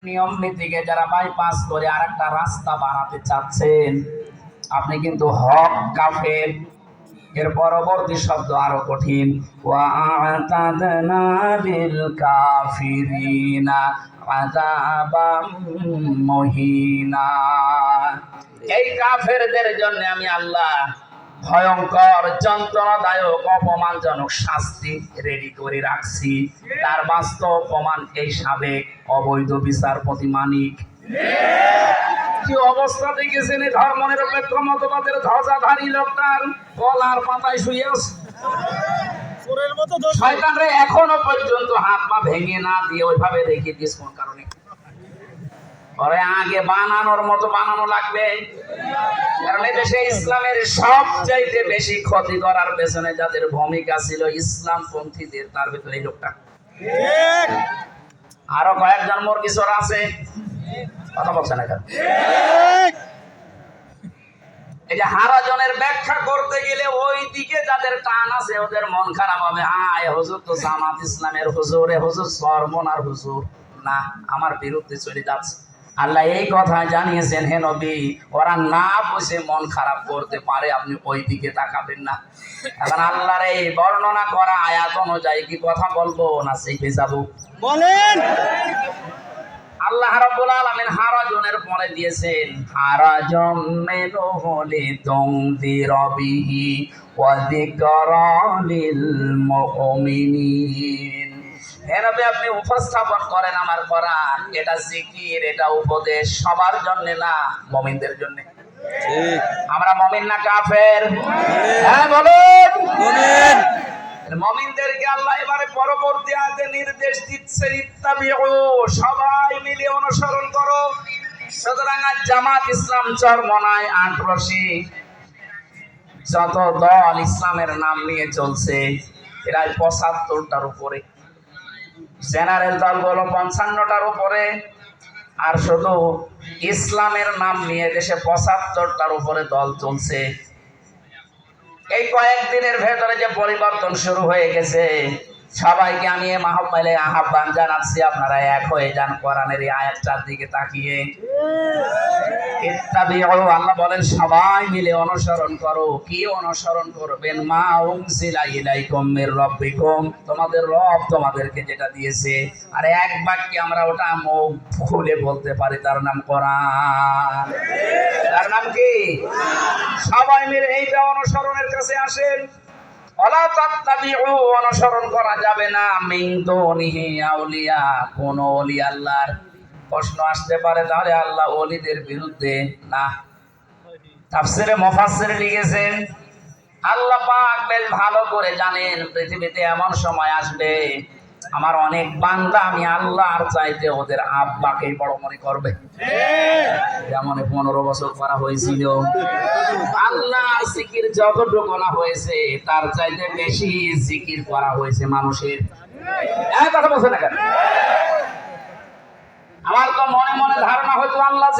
নিয়ম নীতিকে যারা বাইপাস করে আরেকটা রাস্তা বানাতে চাচ্ছেন, আপনি কিন্তু হক কাফের। এর পরবর্তী শব্দ আরো কঠিন, ওয়া'আতাদনা লিল কাফিরিনা আযাবাম মুহিনা। এই কাফেরদের জন্য আমি আল্লাহ ভয়ঙ্কর যন্ত্রণাদায়ক অপমানজনক শাস্তি রেডি করে রাখছি। তার বাস্তব প্রমাণ এই সাবেক অবৈধ বিচারপতি মানিক। কি অবস্থা দেখেছেন এই ধর্মনিরপেক্ষ মতবাদের ধ্বজাধারী লোকটার গলার পাতায় শুয়ে আছে। শয়তানরে এখনো পর্যন্ত হাত পা ভেঙে না দিয়ে ওইভাবে রেখে দিয়েছে। কোন কারণে? পরে আগে বানানোর মতো বানানো লাগবে। কারণ এই দেশে ইসলামের সবচাইতে বেশি ক্ষতি করার পেছনে যাদের ভূমিকা ছিল ইসলামপন্থীদের, তার ভিতরে এই লোকটা। আরো কয়েকজন মুরগি চোর আছে, কথা বলছে না কেন? এই যে হারাজনের ব্যাখ্যা করতে গেলে ওই দিকে যাদের টান আছে ওদের মন খারাপ হবে। আয় হুজুর তো জামাত ইসলামের হুজুর, হুজুর সরমনার হুজুর না, আমার বিরুদ্ধে চলে যাচ্ছে। আল্লাহ এই কথা জানিয়েছেন, হে নবী, ওরা না বুঝে মন খারাপ করতে পারে, আপনি ওই দিকে তাকাবেন না। এখন আল্লাহর এই বর্ণনা করা আয়াত অনুযায়ী কি কথা বলবো না শিখে যাবো? বলেন। আল্লাহ রাব্বুল আলামিন হারাজনের পরে দিয়েছেন, হারাজম মিনহু লিতুনযিরা বিহি ওয়া যিকরা লিল মুমিনিন। হে নবী, আপনি উপস্থাপন করেন আমার কোরআন, এটা জিকির, এটা উপদেশ সবার জন্য না, মুমিনদের জন্য। ঠিক। আমরা মুমিন না কাফের? হ্যাঁ বলুন। মুমিন। মুমিনদেরকে আল্লাহ এবারে পরবর্তী আয়াতে নির্দেশ দিচ্ছে, ইত্তাবিউ, সবাই মিলে অনুসরণ করো। সুতরাং আজ জামাত ইসলাম চরমনায় আটরশি যত দল ইসলামের নাম নিয়ে চলছে, এরা ৭৫টার উপরে, জেনারেল দলগুলো ৫৫টার উপরে, আর শুধু ইসলামের নাম নিয়ে দেশে ৭৫টার উপরে দল চলছে। এই কয়েকদিনের ভেতরে যে পরিবর্তন শুরু হয়ে গেছে, সবাইকে আমি এই মাহফিলে আহ্বান জানাচ্ছি, আপনারা এক হয়ে যান কোরআনের এই আয়াতটার দিকে তাকিয়ে। ইত্তাবিউ, আল্লাহ বলেন সবাই মিলে অনুসরণ করো। কি অনুসরণ করবেন? মা উনজিলা ইলাইকুম মির রাব্বিকুম, তোমাদের রব তোমাদেরকে যেটা দিয়েছে। আর এক বাক্যে আমরা ওটা মুখ খুলে বলতে পারি, তার নাম কোরআন। তার নাম কি? সবাই মিলে এইটা অনুসরণের কাছে আসেন। ওয়ালা তাত্তাবিউ, অনুসরণ করা যাবে না মিন দুনিহি আউলিয়া, কোন ওলি আল্লাহর। প্রশ্ন আসতে পারে, তাহলে আল্লাহ ওলিদের বিরুদ্ধে না? তাফসিরে মুফাসসির লিখেছেন, আল্লাহ পাক বেশ ভালো করে জানেন পৃথিবীতে এমন সময় আসবে আমার অনেক বান্দা আমি আল্লাহর চাইতে ওদের আব্বাকেই বড় মনে করবে। যেমন ১৫ বছর করা হয়েছিল, আল্লাহর জিকির যতটুকু না হয়েছে তার চাইতে বেশি জিকির করা হয়েছে মানুষের। কথা বলছে না কেন? আমার তো মনে মনে ধারণা হয়তো আল্লাহ